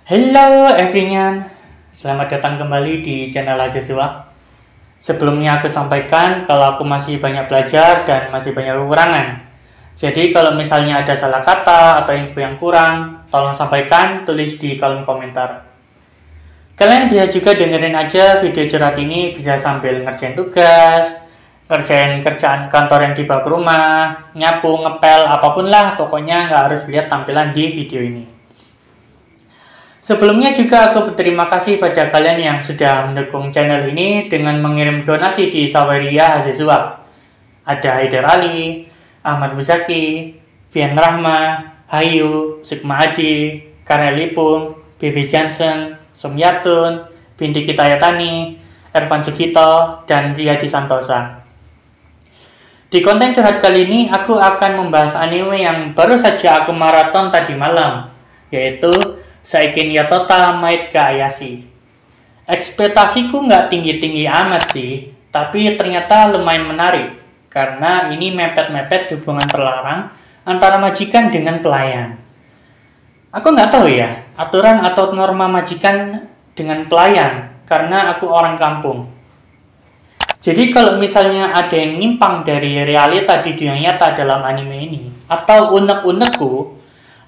Hello everyone, selamat datang kembali di channel Azizwa. Sebelumnya aku sampaikan kalau aku masih banyak belajar dan masih banyak kekurangan. Jadi kalau misalnya ada salah kata atau info yang kurang, tolong sampaikan, tulis di kolom komentar. Kalian bisa juga dengerin aja video curhat ini bisa sambil ngerjain tugas, ngerjain kerjaan kantor yang dibawa ke rumah, nyapu, ngepel, apapun lah, pokoknya nggak harus lihat tampilan di video ini. Sebelumnya juga aku berterima kasih pada kalian yang sudah mendukung channel ini dengan mengirim donasi di Saweria Azizwa. Ada Haidar Ali, Ahmad Muzaki, Fian Rahma, Hayu, Sukma Adi, Karel Lipung, Bibi Johnson, Somyatun, Binti Kitayatani, Ervan Sugito, dan Riyadi Santosa. Di konten curhat kali ini aku akan membahas anime yang baru saja aku maraton tadi malam, yaitu Seiken Yatota Maid ga Ayashi. Ekspektasiku nggak tinggi-tinggi amat sih, tapi ternyata lumayan menarik karena ini mepet-mepet hubungan terlarang antara majikan dengan pelayan. Aku nggak tahu ya aturan atau norma majikan dengan pelayan karena aku orang kampung. Jadi kalau misalnya ada yang nyimpang dari realita di dunia nyata dalam anime ini atau unek-unekku,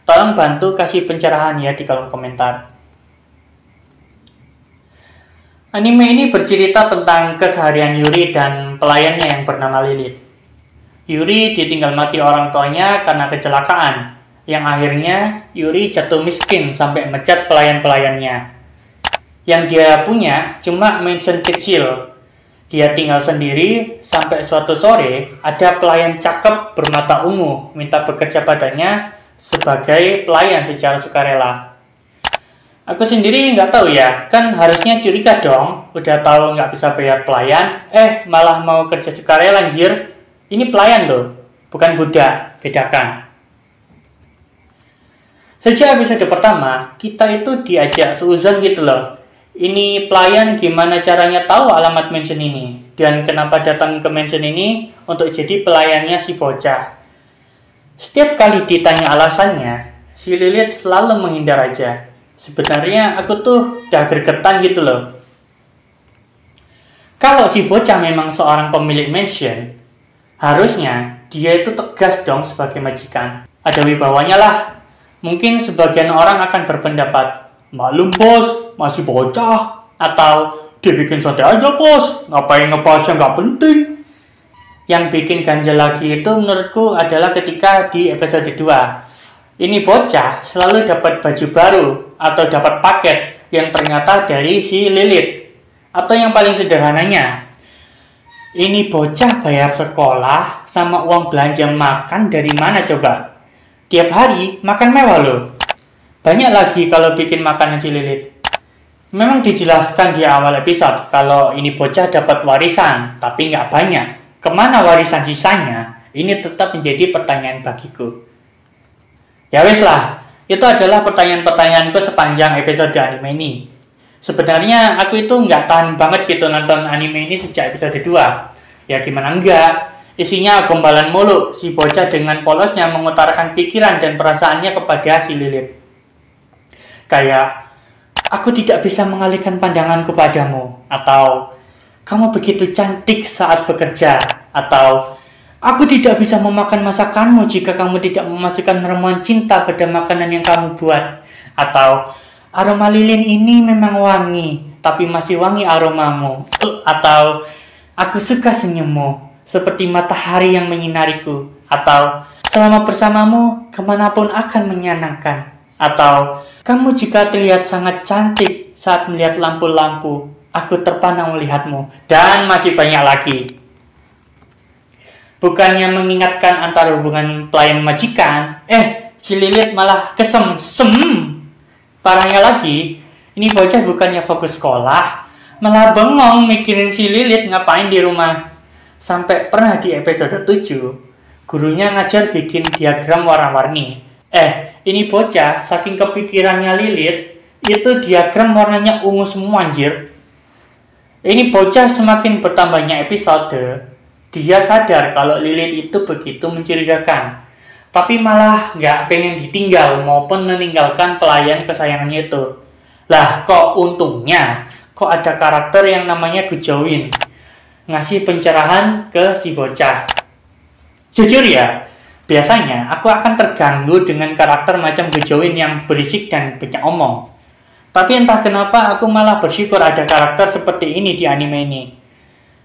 tolong bantu kasih pencerahan ya di kolom komentar. Anime ini bercerita tentang keseharian Yuri dan pelayannya yang bernama Lilith. Yuri ditinggal mati orang tuanya karena kecelakaan, yang akhirnya Yuri jatuh miskin sampai mecat pelayan-pelayannya. Yang dia punya cuma mansion kecil. Dia tinggal sendiri sampai suatu sore ada pelayan cakep bermata ungu minta bekerja padanya sebagai pelayan secara sukarela. Aku sendiri nggak tahu ya, kan harusnya curiga dong, udah tahu nggak bisa bayar pelayan, malah mau kerja sukarela anjir. Ini pelayan loh, bukan budak, bedakan. Sejak episode pertama, kita itu diajak seuzon gitu loh. Ini pelayan gimana caranya tahu alamat mansion ini, dan kenapa datang ke mansion ini untuk jadi pelayannya si bocah. Setiap kali ditanya alasannya, si Lilith selalu menghindar aja. Sebenarnya aku tuh udah gregetan gitu loh. Kalau si bocah memang seorang pemilik mansion, harusnya dia itu tegas dong sebagai majikan. Ada wibawanya lah. Mungkin sebagian orang akan berpendapat, maklum bos, masih bocah. Atau, dibikin santai aja bos, ngapain ngebahas yang gak penting. Yang bikin ganjel lagi itu menurutku adalah ketika di episode 2. Ini bocah selalu dapat baju baru atau dapat paket yang ternyata dari si Lilith. Atau yang paling sederhananya, ini bocah bayar sekolah sama uang belanja makan dari mana coba? Tiap hari makan mewah loh. Banyak lagi kalau bikin makanan si Lilith. Memang dijelaskan di awal episode kalau ini bocah dapat warisan, tapi nggak banyak. Kemana warisan sisanya? Ini tetap menjadi pertanyaan bagiku. Ya wes lah, itu adalah pertanyaan-pertanyaanku sepanjang episode anime ini. Sebenarnya aku itu nggak tahan banget gitu nonton anime ini sejak episode 2. Ya gimana enggak? Isinya gombalan mulu, si bocah dengan polosnya mengutarakan pikiran dan perasaannya kepada si Lilith. Kayak, aku tidak bisa mengalihkan pandanganku padamu, atau kamu begitu cantik saat bekerja, atau aku tidak bisa memakan masakanmu jika kamu tidak memasukkan ramuan cinta pada makanan yang kamu buat, atau aroma lilin ini memang wangi, tapi masih wangi aromamu, atau aku suka senyummu, seperti matahari yang menyinariku, atau selama bersamamu kemanapun akan menyenangkan, atau kamu juga terlihat sangat cantik saat melihat lampu-lampu. Aku terpana melihatmu, dan masih banyak lagi. Bukannya mengingatkan antara hubungan pelayan majikan, si Lilith malah kesem-sem. Parahnya lagi, ini bocah bukannya fokus sekolah, malah bengong mikirin si Lilith ngapain di rumah. Sampai pernah di episode 7, gurunya ngajar bikin diagram warna-warni. Ini bocah saking kepikirannya Lilith, itu diagram warnanya ungu semua anjir. Ini bocah semakin bertambahnya episode, dia sadar kalau Lilith itu begitu mencurigakan. Tapi malah nggak pengen ditinggal maupun meninggalkan pelayan kesayangannya itu. Lah, kok untungnya, kok ada karakter yang namanya Gujowin ngasih pencerahan ke si bocah. Jujur ya, biasanya aku akan terganggu dengan karakter macam Gujowin yang berisik dan banyak omong. Tapi entah kenapa aku malah bersyukur ada karakter seperti ini di anime ini.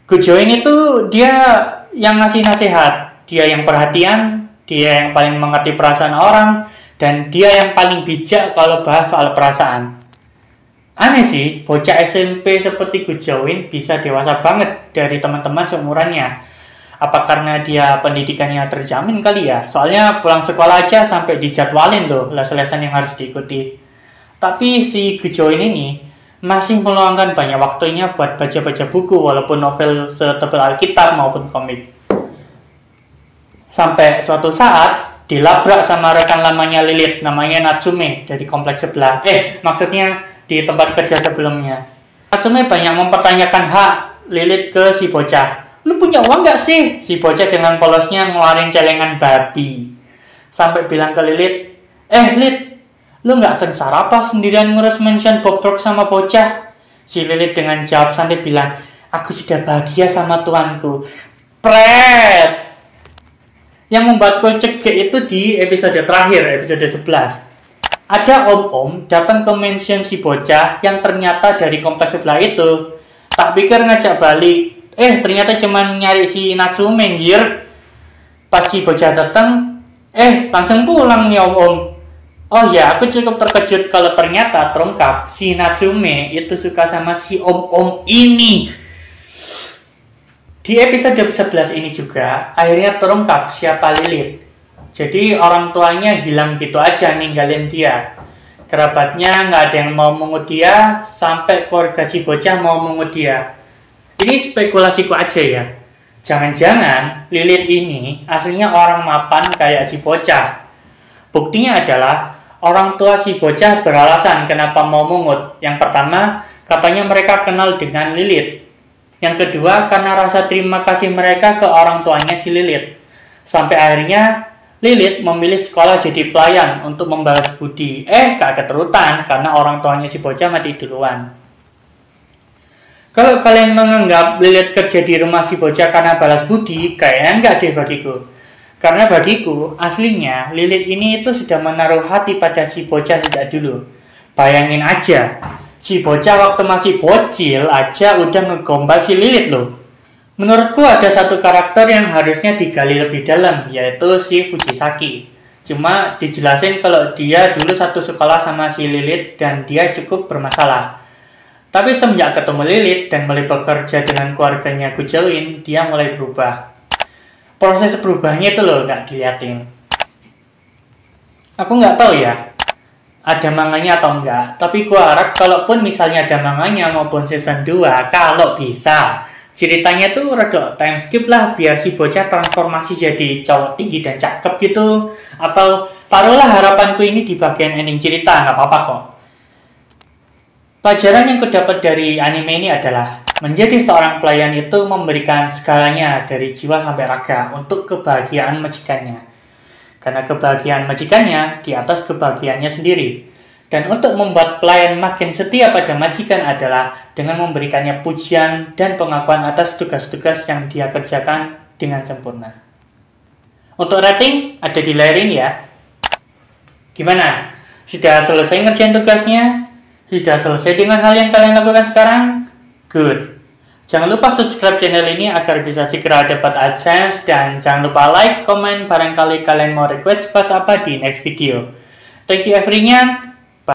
Gujowin itu dia yang ngasih nasihat, dia yang perhatian, dia yang paling mengerti perasaan orang, dan dia yang paling bijak kalau bahas soal perasaan. Aneh sih, bocah SMP seperti Gujowin bisa dewasa banget dari teman-teman seumurannya. Apa karena dia pendidikannya terjamin kali ya? Soalnya pulang sekolah aja sampai dijadwalin tuh les-lesan yang harus diikuti. Tapi si Gujowin ini masih meluangkan banyak waktunya buat baca-baca buku walaupun novel setebal Alkitab maupun komik. Sampai suatu saat dilabrak sama rekan lamanya Lilith, namanya Natsume dari kompleks sebelah. Maksudnya di tempat kerja sebelumnya. Natsume banyak mempertanyakan hak Lilith ke si bocah. Lu punya uang gak sih? Si bocah dengan polosnya ngeluarin celengan babi. Sampai bilang ke Lilith, Lilith, lu gak sengsara apa sendirian ngurus mansion bobrok sama bocah? Si Lilith dengan jawab santai bilang, aku sudah bahagia sama tuanku. Pret! Yang membuatku cegek itu di episode terakhir, episode 11. Ada om-om datang ke mansion si bocah yang ternyata dari kompleks sebelah itu. Tak pikir ngajak balik. Ternyata cuman nyari si Natsume, anjir. Pas si bocah datang, langsung pulang nih om-om. Oh ya, aku cukup terkejut kalau ternyata terungkap si Natsume itu suka sama si om-om ini. Di episode 11 ini juga akhirnya terungkap siapa Lilith. Jadi orang tuanya hilang gitu aja ninggalin dia. Kerabatnya nggak ada yang mau mengut dia, sampai keluarga si bocah mau mengut dia. Ini spekulasiku aja ya. Jangan-jangan Lilith ini aslinya orang mapan kayak si bocah. Buktinya adalah orang tua si bocah beralasan kenapa mau mengut. Yang pertama, katanya mereka kenal dengan Lilith. Yang kedua, karena rasa terima kasih mereka ke orang tuanya si Lilith. Sampai akhirnya Lilith memilih sekolah jadi pelayan untuk membalas budi. Gak keterutan karena orang tuanya si bocah mati duluan. Kalau kalian menganggap Lilith kerja di rumah si bocah karena balas budi, kayaknya enggak deh bagiku. Karena bagiku, aslinya Lilith ini itu sudah menaruh hati pada si bocah sejak dulu. Bayangin aja, si bocah waktu masih bocil aja udah ngegombal si Lilith loh. Menurutku ada satu karakter yang harusnya digali lebih dalam, yaitu si Fujisaki. Cuma dijelasin kalau dia dulu satu sekolah sama si Lilith dan dia cukup bermasalah. Tapi semenjak ketemu Lilith dan mulai bekerja dengan keluarganya Gujowin, dia mulai berubah. Proses berubahnya itu loh nggak diliatin. Aku nggak tahu ya, ada manganya atau enggak. Tapi gua harap kalaupun misalnya ada manganya maupun season 2, kalau bisa ceritanya tuh rada time skip lah biar si bocah transformasi jadi cowok tinggi dan cakep gitu. Atau taruhlah harapanku ini di bagian ending cerita, nggak apa-apa kok. Pelajaran yang kudapat dari anime ini adalah menjadi seorang pelayan itu memberikan segalanya dari jiwa sampai raga untuk kebahagiaan majikannya. Karena kebahagiaan majikannya di atas kebahagiaannya sendiri. Dan untuk membuat pelayan makin setia pada majikan adalah dengan memberikannya pujian dan pengakuan atas tugas-tugas yang dia kerjakan dengan sempurna. Untuk rating, ada di layar ini ya. Gimana? Sudah selesai ngerjain tugasnya? Sudah selesai dengan hal yang kalian lakukan sekarang? Good. Jangan lupa subscribe channel ini agar bisa segera dapat AdSense. Dan jangan lupa like, komen, barangkali kalian mau request bahas apa di next video. Thank you everyone.